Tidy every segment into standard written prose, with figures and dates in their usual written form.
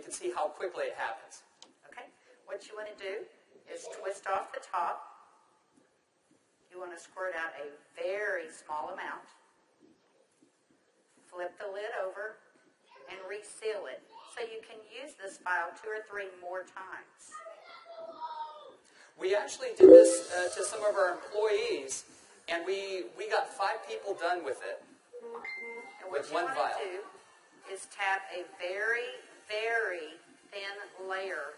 can see how quickly it happens. Okay. What you want to do is twist off the top. You want to squirt out a very small amount. Flip the lid over and reseal it so you can use this file 2 or 3 more times. We actually did this to some of our employees, and we got 5 people done with it. And what you want to do is tap a very, very thin layer.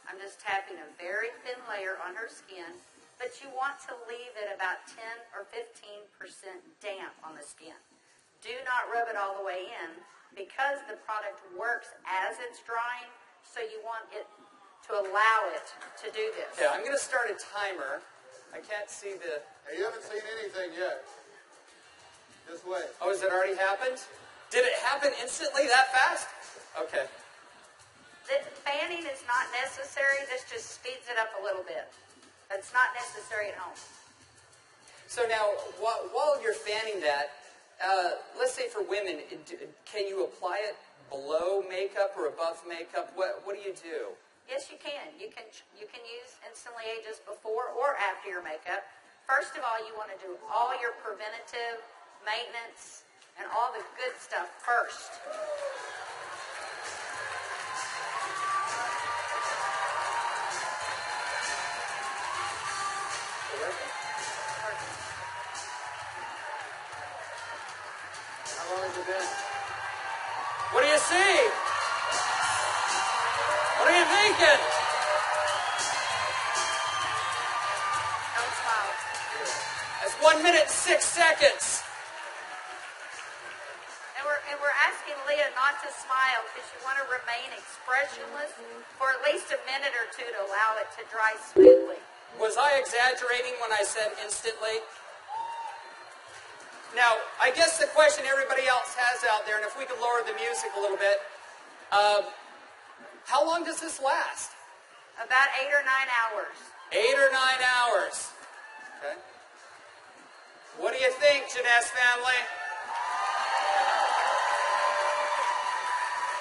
I'm just tapping a very thin layer on her skin, but you want to leave it about 10 or 15% damp on the skin. Do not rub it all the way in because the product works as it's drying, so you want it to allow it to do this. Yeah, I'm going to start a timer. I can't see the... Hey, you haven't seen anything yet. Just wait. Oh, has it already happened? Did it happen instantly that fast? Okay. The fanning is not necessary. This just speeds it up a little bit. It's not necessary at home. So now, while you're fanning that, let's say for women, can you apply it below makeup or above makeup? What do you do? Yes, you can. You can use Instantly Ageless before or after your makeup. First of all, you want to do all your preventative maintenance and all the good stuff first. How long has it been? What do you see? What are you thinking? Don't smile. That's 1 minute and 6 seconds. And we're asking Leah not to smile because you want to remain expressionless for at least a minute or 2 to allow it to dry smoothly. Was I exaggerating when I said instantly? Now, I guess the question everybody else has out there, and if we could lower the music a little bit, how long does this last? About 8 or 9 hours. 8 or 9 hours. Okay. What do you think, Jeunesse family?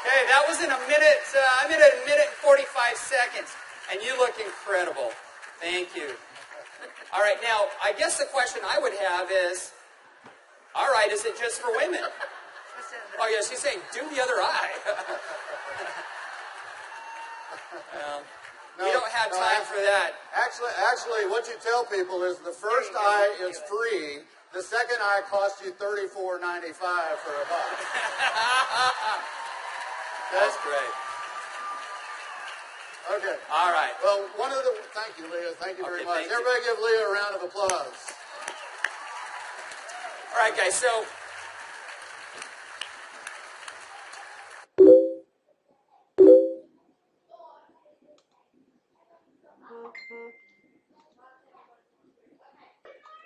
Okay, that was in a minute. I'm in a minute and 45 seconds, and you look incredible. Thank you. All right, now I guess the question I would have is, all right, is it just for women? Oh yeah, she's saying do the other eye. We don't have time for that. Actually, what you tell people is the first eye is free. The second eye costs you $34.95 for a buck. That's great. Okay. All right. Well, thank you, Leah. Thank you very much. thank you. Everybody give Leah a round of applause. All right, guys, so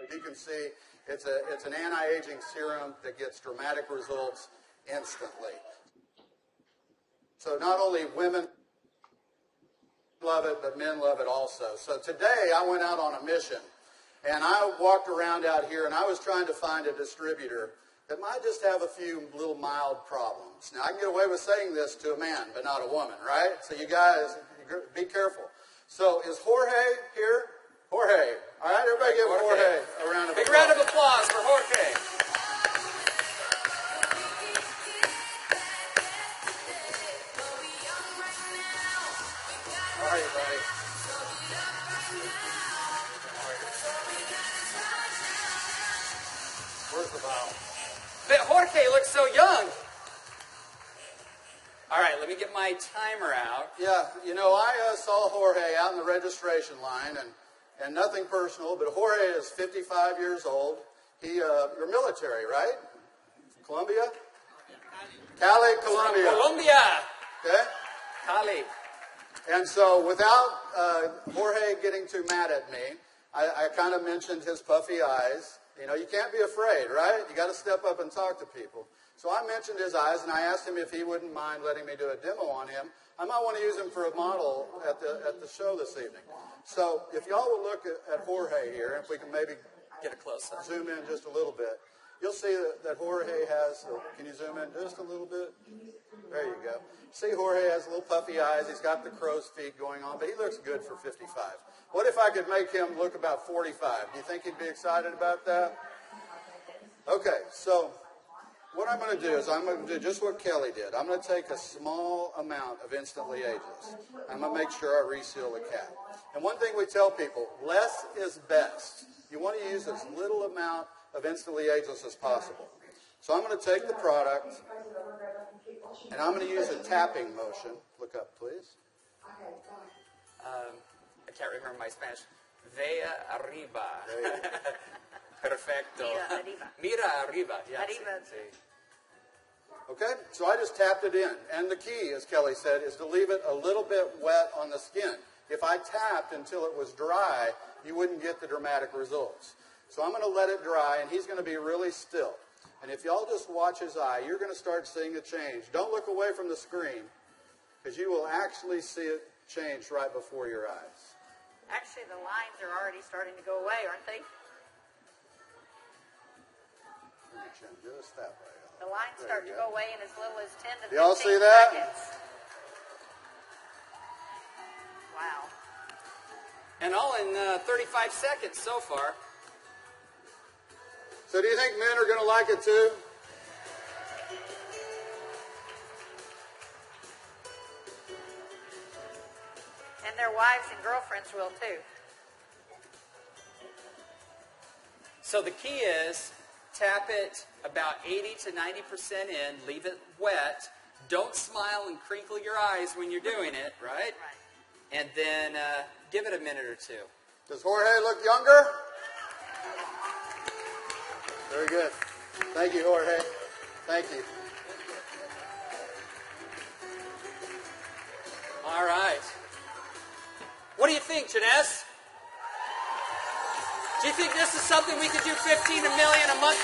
as you can see, it's an anti-aging serum that gets dramatic results instantly. So not only women love it, but men love it also. So today I went out on a mission, and I walked around out here, and I was trying to find a distributor that might just have a few little mild problems. Now, I can get away with saying this to a man, but not a woman, right? So you guys, be careful. So is Jorge here? Jorge. All right, everybody give Jorge a round of applause. big round of applause for Jorge. How are you, buddy? Where's the bottle? But Jorge looks so young. All right, let me get my timer out. Yeah, you know, I saw Jorge out in the registration line, and nothing personal, but Jorge is 55 years old. You're military, right? Colombia? Cali, Colombia. Colombia. Okay? Cali. And so without Jorge getting too mad at me, I kind of mentioned his puffy eyes. You know, you can't be afraid, right? You got to step up and talk to people. So I mentioned his eyes, and I asked him if he wouldn't mind letting me do a demo on him. I might want to use him for a model at the show this evening. So if y'all will look at Jorge here, if we can maybe Get a close up. zoom in just a little bit. you'll see that Jorge has, can you zoom in just a little bit? There you go. See, Jorge has little puffy eyes. He's got the crow's feet going on, but he looks good for 55. What if I could make him look about 45? Do you think he'd be excited about that? Okay, so what I'm going to do is I'm going to do just what Kelly did. I'm going to take a small amount of Instantly Ageless. I'm going to make sure I reseal the cap. And one thing we tell people, less is best. You want to use as little amount of Instantly Ageless as possible. So I'm going to take the product, and I'm going to use a tapping motion. Look up, please. I can't remember my Spanish. Vea arriba. Perfecto. Mira arriba. Mira arriba. Yeah, Arriba. Okay, so I just tapped it in. And the key, as Kelly said, is to leave it a little bit wet on the skin. If I tapped until it was dry, you wouldn't get the dramatic results. So I'm going to let it dry, and he's going to be really still. And if y'all just watch his eye, you're going to start seeing a change. Don't look away from the screen, because you will actually see it change right before your eyes. Actually, the lines are already starting to go away, aren't they? Move your chin just that way. The lines start to go away in as little as 10 to 15 Y'all see that? seconds. Wow. And all in 35 seconds so far. So do you think men are going to like it too? And their wives and girlfriends will too. So the key is tap it about 80 to 90% in, leave it wet. Don't smile and crinkle your eyes when you're doing it, right? Right. And then give it a minute or two. Does Jorge look younger? Very good. Thank you, Jorge. Thank you. All right. What do you think, Jeunesse? Do you think this is something we could do 15 million a month